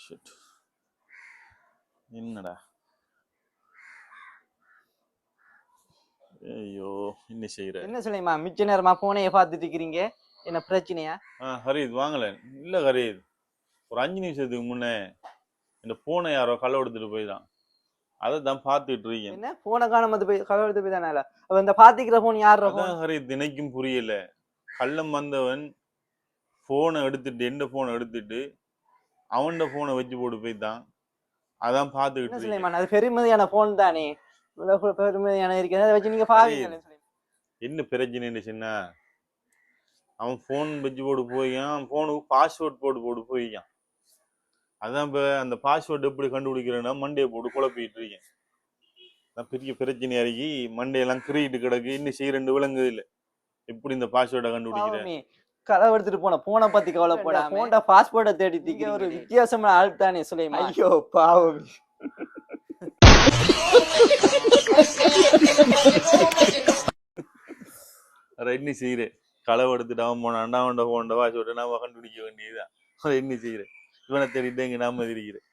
Shit. என்னடா ஐயோ என்ன செய்யற? என்ன சொல்லிமா மிச்ச நேரமா போனையே பார்த்துட்டு இருக்கிறீங்க? என்ன பிரச்சனையா? ஹரீத் வாங்கல. இல்ல ஹரீத், ஒரு 5 நிமிஷத்துக்கு முன்னே இந்த போனை யாரோ களவு எடுத்துட்டு போய்தான். அதை தான் பார்த்துட்டு இருக்கேன். என்ன போனை காணாம போய் களவு எடுத்து போய் தானே? அப்ப இந்த பாத்திக்கிற போன் யார்? அதான் ஹரீத் தினைக்கும் புரியல. கள்ளம் வந்தவன் போனை எடுத்துட்டு எந்த போனை எடுத்துட்டு அவன் போனை வச்சு போட்டு போய்தான். அதான் பார்த்துக்கிட்டு இருக்கேன். அது பெருமதியான போன் தானே, பெருமதியான இருக்கிறத அதை வச்சு நீங்க பாருங்க. என்ன பிரச்சனைன்னு சொன்னா, அவன் போன் வச்சு போட்டு போயான், போனுக்கு பாஸ்வேர்ட் போட்டு போய்யான். அதான் இப்ப அந்த பாஸ்வேர்ட் எப்படி கண்டுபிடிக்கிறேன்னா மண்டையை போட்டு குழப்பிட்டு இருக்கேன். பெரிய பிரச்சனையா இருக்கு. மண்டையெல்லாம் கிரிட்டு கிடக்கு. இன்னும் செய்யறது விளங்குது இல்ல. எப்படி இந்த பாஸ்வேர்டை கண்டுபிடிக்கிறேன்? களவு எடுத்துட்டு போனை பத்தி கவலைப்பட போன்ட பாஸ்போர்ட்டை தேடி ஒரு வித்தியாசமான ஆள் தானே சுலைமான். ஐயோ பாவம். என்ன செய்யறேன்? களவு எடுத்துட்டு அவன் போனான்டா, அவன் போன்ட பாஸ்வேர்டை நாம கண்டுபிடிக்க வேண்டியதுதான். என்ன செய்யறேன்? இவனை தேடிட்டு இங்க நாம இருக்கிறேன்.